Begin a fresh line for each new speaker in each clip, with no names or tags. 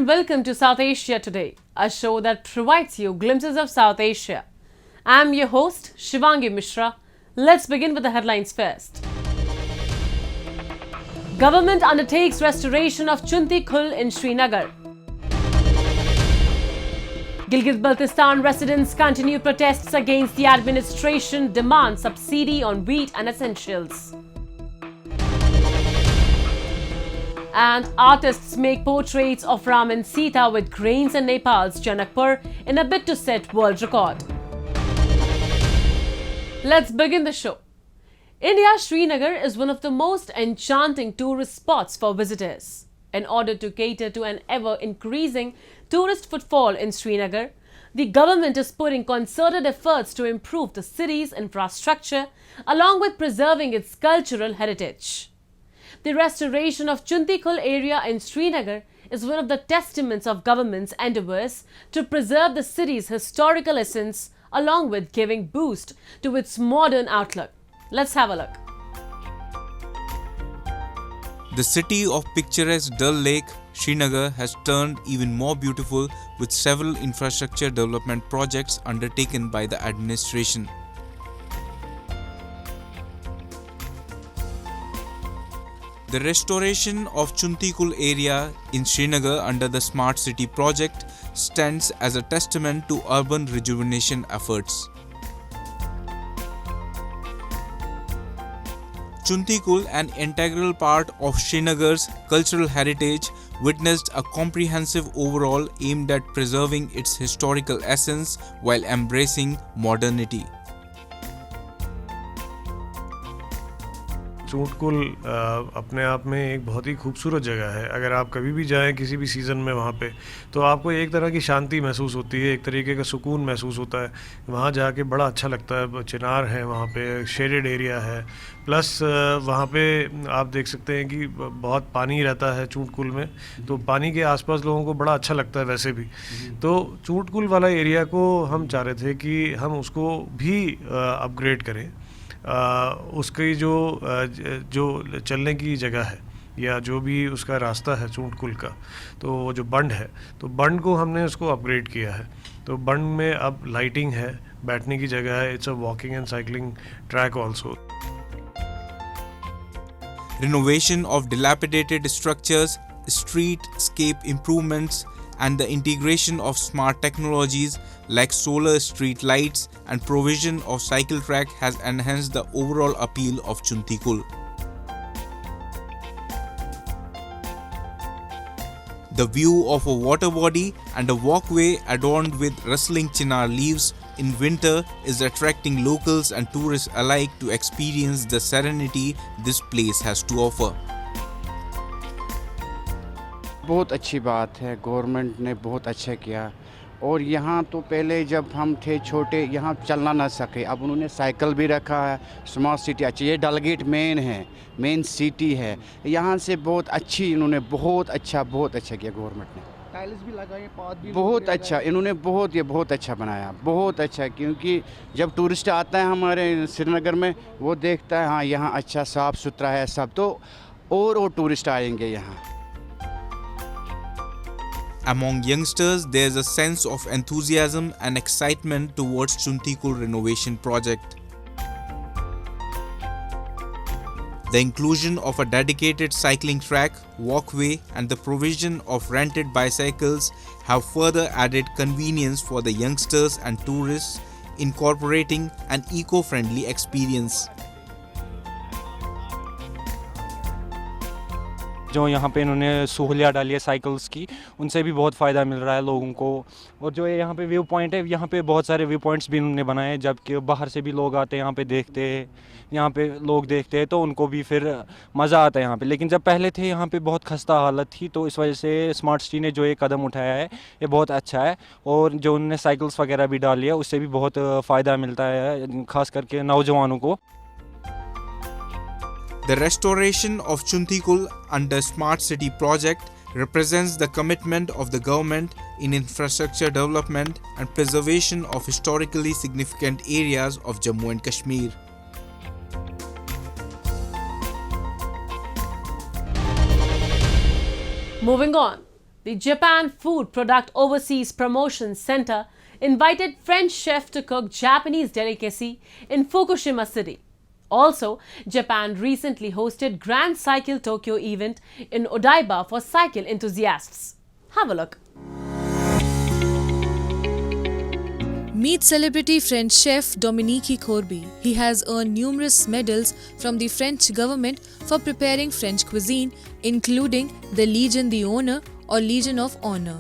and welcome to South Asia Today, a show that provides you glimpses of South Asia. I'm your host, Shivangi Mishra. Let's begin with the headlines first. Government undertakes restoration of Chunti Khul in Srinagar. Gilgit-Baltistan residents continue protests against the administration demand subsidy on wheat and essentials. And artists make portraits of Ram and Sita with grains in Nepal's Janakpur in a bid to set world record. Let's begin the show. India's Srinagar is one of the most enchanting tourist spots for visitors. In order to cater to an ever-increasing tourist footfall in Srinagar, the government is putting concerted efforts to improve the city's infrastructure along with preserving its cultural heritage. The restoration of Chunti Khul area in Srinagar is one of the testaments of government's endeavours to preserve the city's historical essence along with giving boost to its modern outlook. Let's have a look.
The city of picturesque Dal Lake, Srinagar has turned even more beautiful with several infrastructure development projects undertaken by the administration. The restoration of Chunti Khul area in Srinagar under the Smart City project stands as a testament to urban rejuvenation efforts. Chunti Khul, an integral part of Srinagar's cultural heritage, witnessed a comprehensive overhaul aimed at preserving its historical essence while embracing modernity.
चूंटकुल अपने आप में एक बहुत ही खूबसूरत जगह है. अगर आप कभी भी जाएं किसी भी सीज़न में वहाँ पे तो आपको एक तरह की शांति महसूस होती है, एक तरीके का सुकून महसूस होता है. वहाँ जाके बड़ा अच्छा लगता है. चिनार है वहाँ पे, शेडेड एरिया है, प्लस वहाँ पे आप देख सकते हैं कि बहुत पानी रहता है चूंटकुल में, तो पानी के आसपास लोगों को बड़ा अच्छा लगता है वैसे भी. तो चूंटकुल वाला एरिया को हम चाह रहे थे कि हम उसको भी अपग्रेड करें. उसकी जो चलने की जगह है या जो भी उसका रास्ता है चूंटकुल का, तो वो जो बंड है, तो बंड को हमने उसको अपग्रेड किया है. तो बंड में अब लाइटिंग है, बैठने की जगह है. It's a walking and cycling track also.
Renovation of dilapidated structures, streetscape improvements, and the integration of smart technologies like solar street lights and provision of cycle track has enhanced the overall appeal of Chunti Khul. The view of a water body and a walkway adorned with rustling chinar leaves in winter is attracting locals and tourists alike to experience the serenity this place has to offer.
बहुत अच्छी बात है, government ने बहुत अच्छा किया. और यहाँ तो पहले जब हम थे छोटे यहाँ चलना ना सके, अब उन्होंने साइकिल भी रखा है. स्मार्ट सिटी अच्छी, ये डलगेट मेन सिटी है. यहाँ से बहुत अच्छी इन्होंने बहुत अच्छा किया गवर्नमेंट ने.
टाइल्स भी लगाए, पाथ भी
बहुत अच्छा इन्होंने बहुत अच्छा बनाया, बहुत अच्छा. क्योंकि जब टूरिस्ट आता है हमारे श्रीनगर में वो देखता है हाँ यहाँ अच्छा साफ़ सुथरा है सब, तो और टूरिस्ट आएंगे यहाँ.
Among youngsters, there is a sense of enthusiasm and excitement towards Chunti Khul renovation project. The inclusion of a dedicated cycling track, walkway, and the provision of rented bicycles have further added convenience for the youngsters and tourists, incorporating an eco-friendly experience.
जो यहाँ पे इन्होंने सहूलियत डाली है cycles की, उनसे भी बहुत फ़ायदा मिल रहा है लोगों को. और जो यहाँ पे व्यू पॉइंट है, यहाँ पे बहुत सारे व्यू पॉइंट्स भी इन्होंने बनाए हैं, जबकि बाहर से भी लोग आते हैं यहाँ पे देखते हैं. यहाँ पे लोग देखते हैं तो उनको भी फिर मज़ा आता है यहाँ पे. लेकिन जब पहले थे यहाँ पे बहुत खस्ता हालत थी, तो इस वजह से स्मार्ट सिटी ने जो ये कदम उठाया है ये बहुत अच्छा है. और जो उन्होंने साइकिल्स वगैरह भी डाली है उससे भी बहुत फ़ायदा मिलता है, ख़ास करके नौजवानों को.
The restoration of Chunti Khul under Smart City project represents the commitment of the government in infrastructure development and preservation of historically significant areas of Jammu and Kashmir.
Moving on. The Japan Food Product Overseas Promotion Center invited French chef to cook Japanese delicacy in Fukushima City. Also, Japan recently hosted Grand Cycle Tokyo event in Odaiba for cycle enthusiasts. Have a look.
Meet celebrity French chef Dominique Corby. He has earned numerous medals from the French government for preparing French cuisine, including the Legion d'Honneur or Legion of Honor.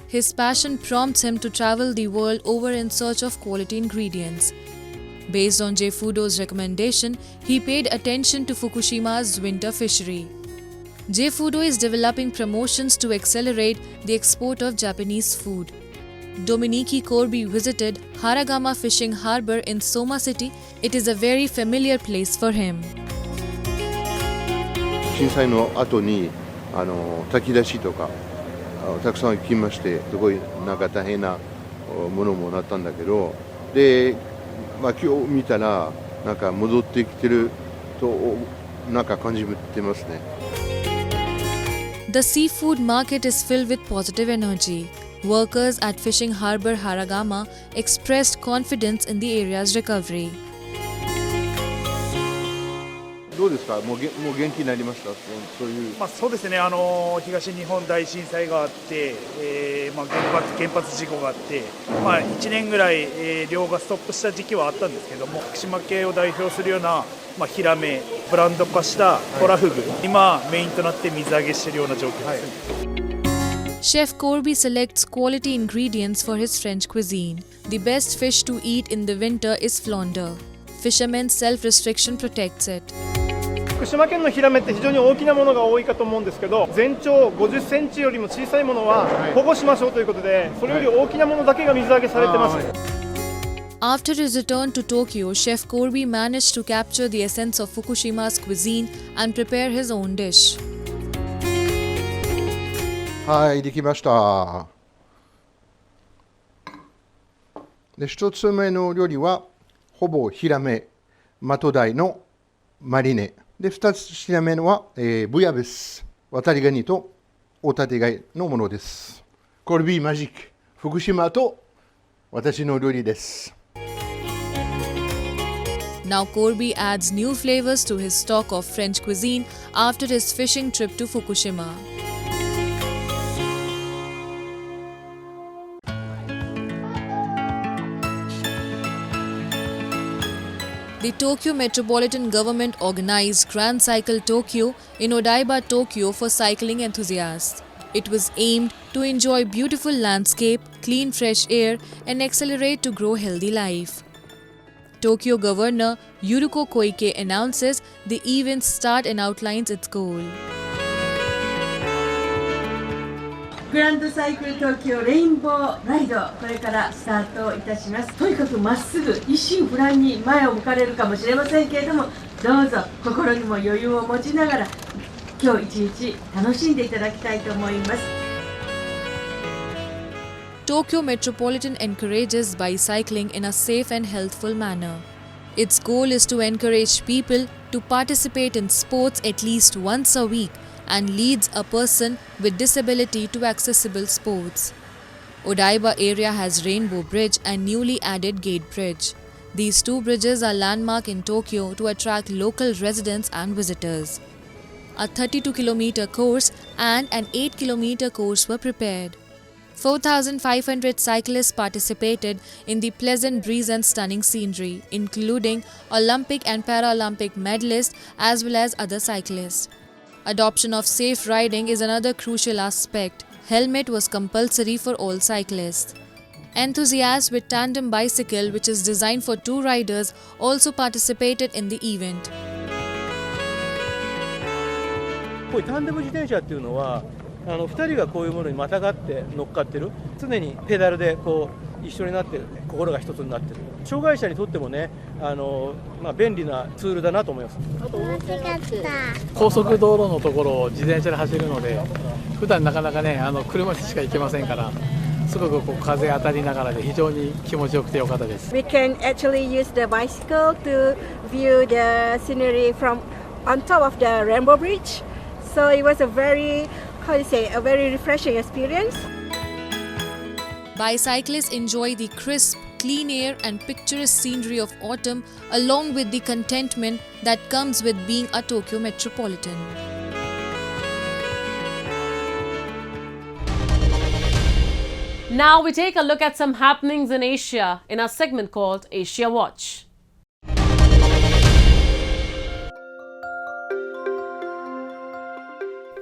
His passion prompts him to travel the world over in search of quality ingredients. Based on J-Fudo's recommendation, he paid attention to Fukushima's winter fishery. J-Fudo is developing promotions to accelerate the export of Japanese food. Dominique Corby visited Haragama Fishing Harbour in Soma City. It is a very familiar place for him.
震災の後に炊き出しとかたくさん行きまして、すごいなんか大変なものもなったんだけど、で、今日見たらなんか戻ってきてるとなんか感じてますね。
The seafood market is filled with positive energy. Workers at Fishing Harbour Haragama expressed confidence in the area's recovery.
どうですか？もう元気になりました？そういう。
そうですね。東日本大震災があって、原発事故があって、1年ぐらい、漁がストップした時期はあったんですけども、福島県を代表するような、ヒラメ、ブランド化したトラフグ、今メインとなって水揚げしているような状況です。
Chef Corby selects quality ingredients for his French cuisine. The best fish to eat in the winter is flounder. Fishermen's self-restriction protects it.
福島県のヒラメって非常に大きなものが多いかと思うんですけど、全長50センチよりも小さいものは保護しましょうということで、それより大きなものだけが水揚げされてます。
After his return to Tokyo, Chef Corby managed to capture the essence of Fukushima's cuisine and prepare his own dish.
はい、できました。で、一つ目の料理はほぼヒラメ、マトダイのマリネ。で、二つ品目のは、ブヤベス、渡りガニと大立貝のものです。コルビーマジック、福島と私の料理です。
Now Corby adds new flavors to his stock of French cuisine after his fishing trip to Fukushima. The Tokyo Metropolitan Government organized Grand Cycle Tokyo in Odaiba, Tokyo for cycling enthusiasts. It was aimed to enjoy beautiful landscape, clean fresh air and accelerate to grow healthy life. Tokyo Governor Yuruko Koike announces the event's start and outlines its goal.
グランドサイクル東京レインボーライド、これからスタートいたします。とにかくまっすぐ一心不乱に前を向かれるかもしれませんけれども、どうぞ心にも余裕を持ちながら今日一日楽しんでいただきたいと思います。
Tokyo Metropolitan encourages bicycling in a safe and healthful manner. Its goal is to encourage people to participate in sports at least once a week and leads a person with disability to accessible sports. Odaiba area has Rainbow Bridge and newly added Gate Bridge. These two bridges are landmark in Tokyo to attract local residents and visitors. A 32-kilometer course and an 8-kilometer course were prepared. 4,500 cyclists participated in the pleasant breeze and stunning scenery, including Olympic and Paralympic medalists as well as other cyclists. Adoption of safe riding is another crucial aspect. Helmet was compulsory for all cyclists. Enthusiasts with tandem bicycle, which is designed for two riders, also participated in the event.
こういうタンデム自転車っていうのは2人がこういうものにまたがって乗っかってる、常にペダルでこう一緒になってる、心が一つになってる。障害者にとってもね、便利なツールだなと思います。
高速道路のところを自転車で走るので、普段なかなかね、車でしか行けませんから、すごくこう風当たりながらで非常に気持ちよくてよかったです。
We can actually use the bicycle to view the scenery from on top of the Rainbow Bridge. So it was a very a very refreshing experience.
Bicyclists enjoy the crisp, clean air and picturesque scenery of autumn along with the contentment that comes with being a Tokyo metropolitan.
Now we take a look at some happenings in Asia in our segment called Asia Watch.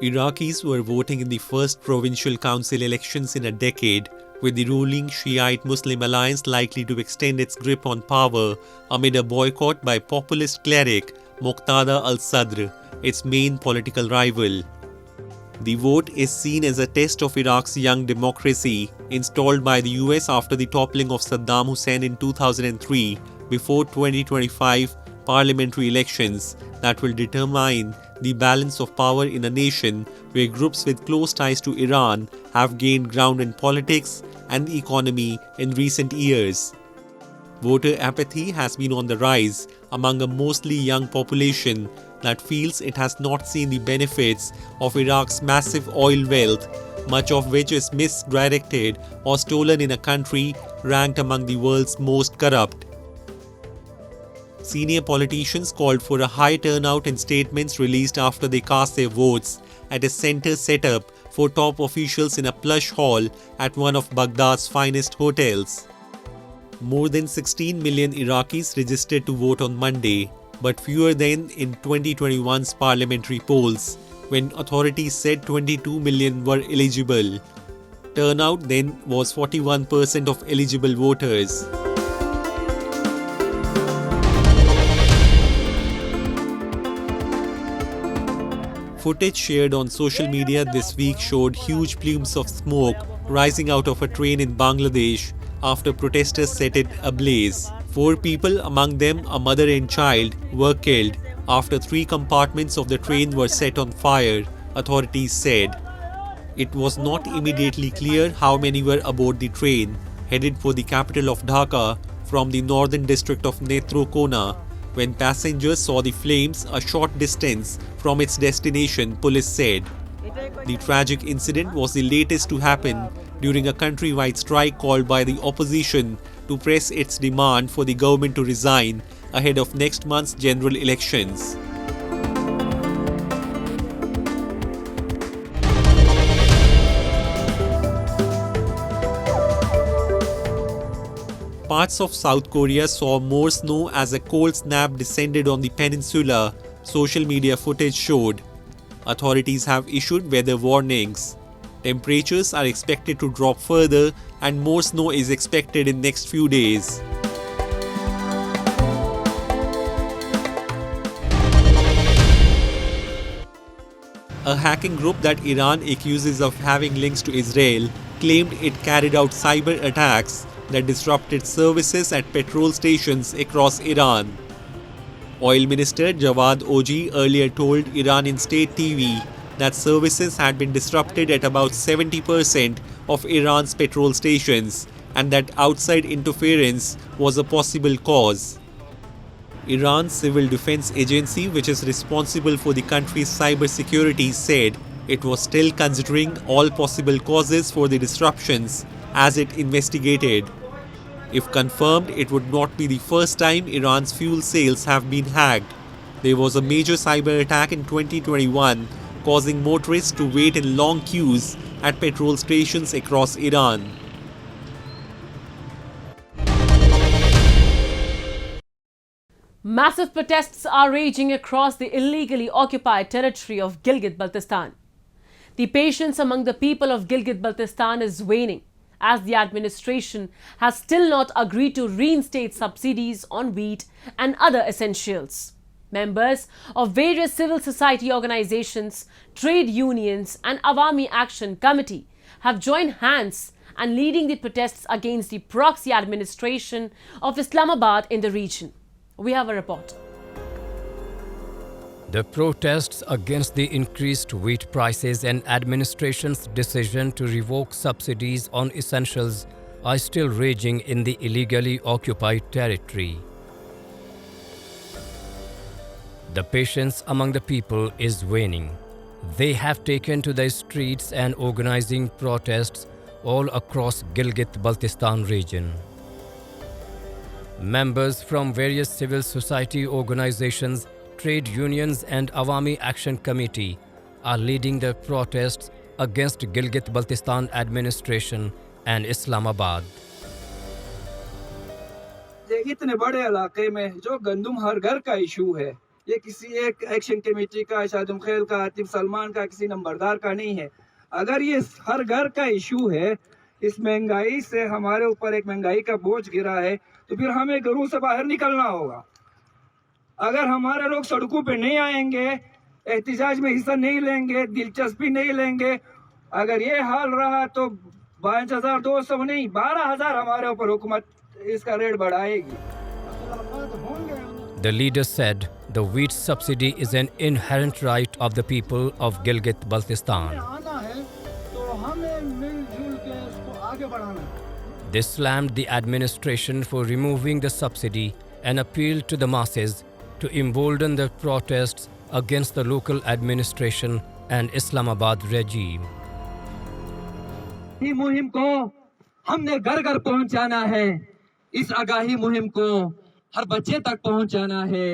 Iraqis were voting in the first provincial council elections in a decade, with the ruling Shiite Muslim alliance likely to extend its grip on power amid a boycott by populist cleric Muqtada al-Sadr, its main political rival. The vote is seen as a test of Iraq's young democracy, installed by the US after the toppling of Saddam Hussein in 2003, before 2025 parliamentary elections that will determine the balance of power in a nation where groups with close ties to Iran have gained ground in politics and the economy in recent years. Voter apathy has been on the rise among a mostly young population that feels it has not seen the benefits of Iraq's massive oil wealth, much of which is misdirected or stolen in a country ranked among the world's most corrupt. Senior politicians called for a high turnout in statements released after they cast their votes at a center set up for top officials in a plush hall at one of Baghdad's finest hotels. More than 16 million Iraqis registered to vote on Monday, but fewer than in 2021's parliamentary polls, when authorities said 22 million were eligible. Turnout then was 41% of eligible voters. Footage shared on social media this week showed huge plumes of smoke rising out of a train in Bangladesh after protesters set it ablaze. 4 people, among them a mother and child, were killed after 3 compartments of the train were set on fire, authorities said. It was not immediately clear how many were aboard the train, headed for the capital of Dhaka from the northern district of Netrokona, when passengers saw the flames a short distance from its destination, police said. The tragic incident was the latest to happen during a countrywide strike called by the opposition to press its demand for the government to resign ahead of next month's general elections. Parts of South Korea saw more snow as a cold snap descended on the peninsula, social media footage showed. Authorities have issued weather warnings. Temperatures are expected to drop further and more snow is expected in next few days. A hacking group that Iran accuses of having links to Israel claimed it carried out cyber attacks that disrupted services at petrol stations across Iran. Oil Minister Jawad Oji earlier told Iranian state TV that services had been disrupted at about 70% of Iran's petrol stations and that outside interference was a possible cause. Iran's Civil Defense Agency, which is responsible for the country's cybersecurity, said it was still considering all possible causes for the disruptions as it investigated. If confirmed, it would not be the first time Iran's fuel sales have been hacked. There was a major cyber attack in 2021, causing motorists to wait in long queues at petrol stations across Iran.
Massive protests are raging across the illegally occupied territory of Gilgit-Baltistan. The patience among the people of Gilgit-Baltistan is waning, as the administration has still not agreed to reinstate subsidies on wheat and other essentials. Members of various civil society organizations, trade unions and Awami Action Committee have joined hands and leading the protests against the proxy administration of Islamabad in the region. We have a report.
The protests against the increased wheat prices and administration's decision to revoke subsidies on essentials are still raging in the illegally occupied territory. The patience among the people is waning. They have taken to the streets and organizing protests all across Gilgit-Baltistan region. Members from various civil society organizations, trade unions and Awami Action Committee are leading the protests against Gilgit-Baltistan administration and Islamabad.
इतने बड़े इलाके में जो गंदुम हर घर का issue है, ये किसी एक एक्शन कमेटी का, शाहिद खेल का, आतिफ सलमान का, किसी नंबरदार का नहीं है। अगर ये हर घर का इशू है, इस महंगाई से हमारे ऊपर एक महंगाई का बोझ गिरा है, तो फिर हमें घरों से बाहर निकलना होगा। अगर हमारे लोग सड़कों पे नहीं आएंगे, एहतिजाज में हिस्सा नहीं लेंगे, दिलचस्पी नहीं लेंगे, अगर ये हाल रहा तो 5200 नहीं 12,000 हमारे ऊपर हुकूमत इसका रेट बढ़ाएगी।
The leader said the wheat subsidy is an inherent right of the people of Gilgit-Baltistan. They slammed the administration for removing the subsidy and appealed to the masses to embolden the protests against the local administration and Islamabad regime.
इस मुहिम को हमने घर घर पहुंचाना है। इस आगाही मुहिम को हर बच्चे तक पहुंचाना है,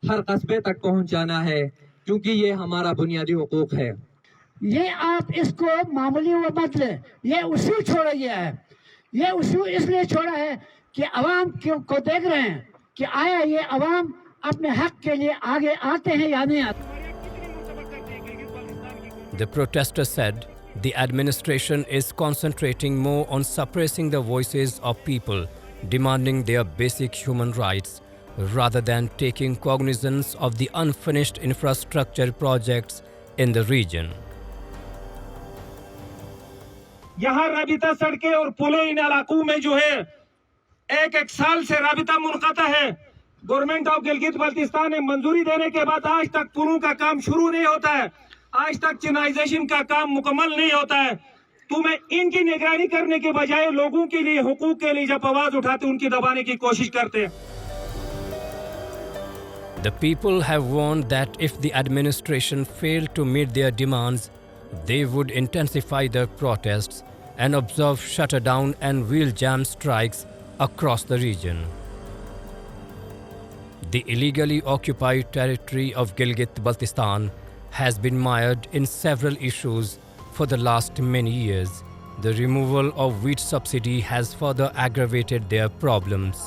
हर कस्बे तक पहुंचाना है, क्योंकि ये हमारा बुनियादी हुकूक है।
ये आप इसको मामूली मत ले, ये उसूल छोड़ा गया है। ये उसूल इसलिए छोड़ा है कि अवाम को देख रहे हैं कि आया ये अवाम अपने हक के लिए आगे आते हैं या नहीं आते।
The protesters said the administration is concentrating more on suppressing the voices of people demanding their basic human rights rather than taking cognizance of the unfinished infrastructure projects in the region.
यहाँ राबिता सड़कें और पुलें इन इलाकों में जो है एक साल से राबिता मुनक़ता है। गवर्नमेंट ऑफ गिलगित बल्तिस्तान ने मंजूरी देने के बाद आज तक पुलों का काम शुरू नहीं होता है, आज तक चिनाइजेशन का काम मुकम्मल नहीं होता है। तुम्हें इनकी निगरानी करने के बजाय लोगों के लिए, हुकूक के लिए जब आवाज उठाते उनकी दबाने की कोशिश करते हैं।
The people have warned that if the administration failed to meet their demands, they would intensify their protests and observe shutdown and wheel jam strikes across the region. The illegally occupied territory of Gilgit-Baltistan has been mired in several issues for the last many years. The removal of wheat subsidy has further aggravated their problems.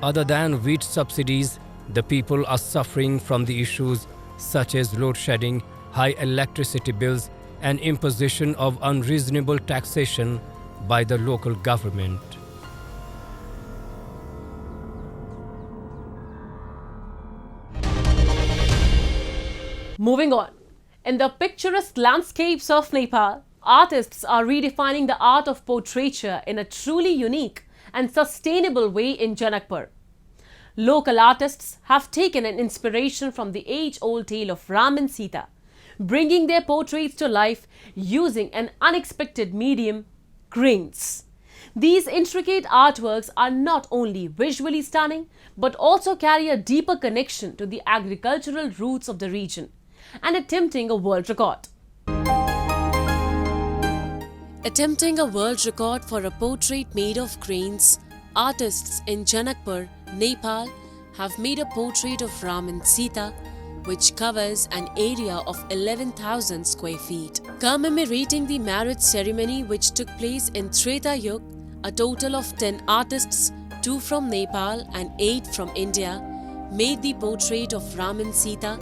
Other than wheat subsidies, the people are suffering from the issues such as load shedding, high electricity bills, and imposition of unreasonable taxation by the local government.
Moving on. In the picturesque landscapes of Nepal, artists are redefining the art of portraiture in a truly unique and sustainable way in Janakpur. Local artists have taken an inspiration from the age-old tale of Ram and Sita, bringing their portraits to life using an unexpected medium, cranes. These intricate artworks are not only visually stunning, but also carry a deeper connection to the agricultural roots of the region and attempting a world record. Attempting a world record for a portrait made of cranes, artists in Janakpur, Nepal have made a portrait of Ram and Sita, which covers an area of 11,000 square feet. Commemorating the marriage ceremony which took place in Treta Yuga, a total of 10 artists, 2 from Nepal and 8 from India, made the portrait of Ram and Sita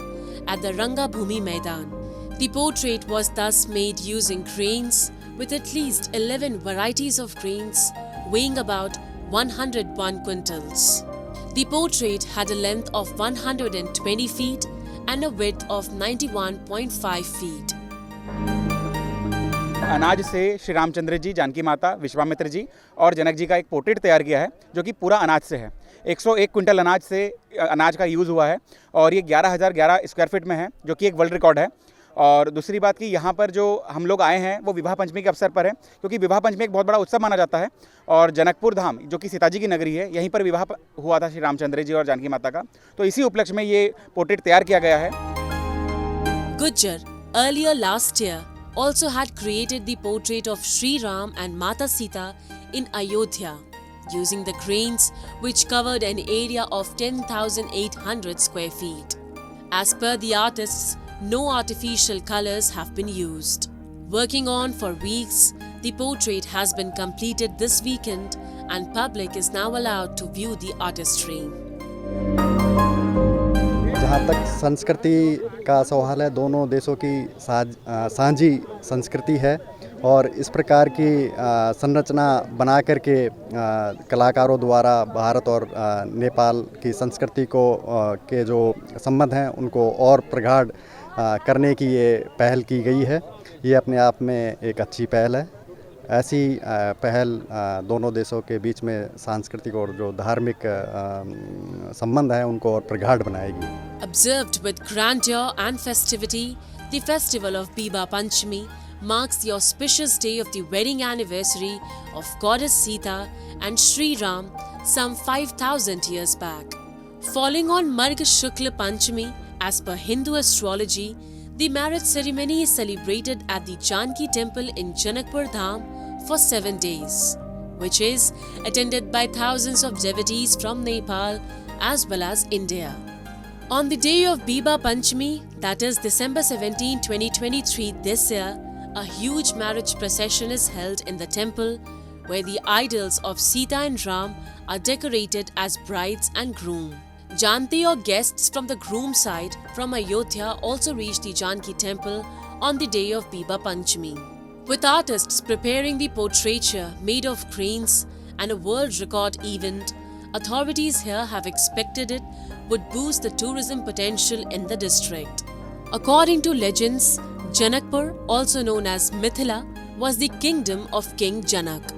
at the Ranga Bhumi Maidan. The portrait was thus made using cranes with at least 11 varieties of cranes weighing about 101 quintals. The portrait had a length of 120 feet and a width of 91.5 feet.
अनाज से श्री रामचंद्र जी, जानकी माता, विश्वामित्र जी और जनक जी का एक portrait तैयार किया है जो कि पूरा अनाज से है। 101 क्विंटल अनाज का यूज़ हुआ है और ये 11,011 स्क्वायर फीट में है, जो कि एक वर्ल्ड रिकॉर्ड है। और दूसरी बात कि यहाँ पर जो हम लोग आए हैं वो विवाह पंचमी के अवसर पर है, क्योंकि विवाह पंचमी एक बहुत बड़ा उत्सव माना जाता है और जनकपुर धाम जो कि सीता जी की नगरी है, यहीं पर विवाह हुआ था श्री रामचंद्र जी और जानकी माता का। तो इसी उपलक्ष्य में ये पोर्ट्रेट तैयार किया गया है।
Gujjar, earlier last year, also had created the portrait of Sri Ram and Mata Sita in Ayodhya, using the cranes which covered an area of 10,800 square feet. As per the artists, no artificial colors have been used. Working on for weeks, the portrait has been completed this weekend and public is now allowed to view the artistry.
जहाँ तक संस्कृति का सवाल है, दोनों देशों की साझी संस्कृति है और इस प्रकार की संरचना बना करके कलाकारों द्वारा भारत और नेपाल की संस्कृति को के जो संबंध हैं उनको और प्रगाढ़ करने की ये पहल की गई है। ये अपने आप में एक अच्छी पहल है। ऐसी पहल दोनों देशों के बीच में सांस्कृतिक और जो धार्मिक संबंध हैं उनको और प्रगाढ़ बनाएगी।
Observed with grandeur and festivity, the festival of Biba Panchami marks the auspicious day of the wedding anniversary of Goddess Sita and Sri Ram some 5,000 years back. Falling on Marg Shukla Panchami, as per Hindu astrology, the marriage ceremony is celebrated at the Janki temple in Janakpur Dham for 7 days, which is attended by thousands of devotees from Nepal as well as India. On the day of Biba Panchami, that is December 17, 2023 this year, a huge marriage procession is held in the temple where the idols of Sita and Ram are decorated as brides and groom. Janti or guests from the groom side from Ayodhya also reach the Janki temple on the day of Biba Panchami. With artists preparing the portraiture made of cranes and a world record event, authorities here have expected it would boost the tourism potential in the district. According to legends, Janakpur, also known as Mithila, was the kingdom of King Janak.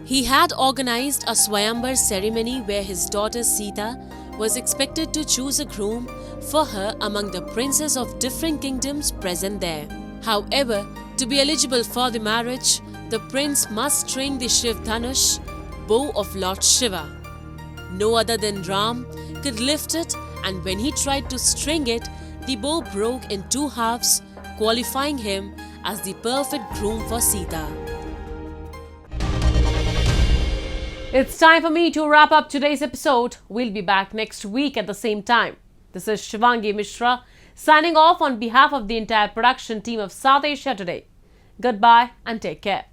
He had organized a Swayambar ceremony where his daughter Sita was expected to choose a groom for her among the princes of different kingdoms present there. However, to be eligible for the marriage, the prince must string the Shiv Dhanush, bow of Lord Shiva. No other than Ram could lift it, and when he tried to string it, the bow broke in 2 halves, qualifying him as the perfect groom for Sita.
It's time for me to wrap up today's episode. We'll be back next week at the same time. This is Shivangi Mishra signing off on behalf of the entire production team of South Asia Today. Goodbye and take care.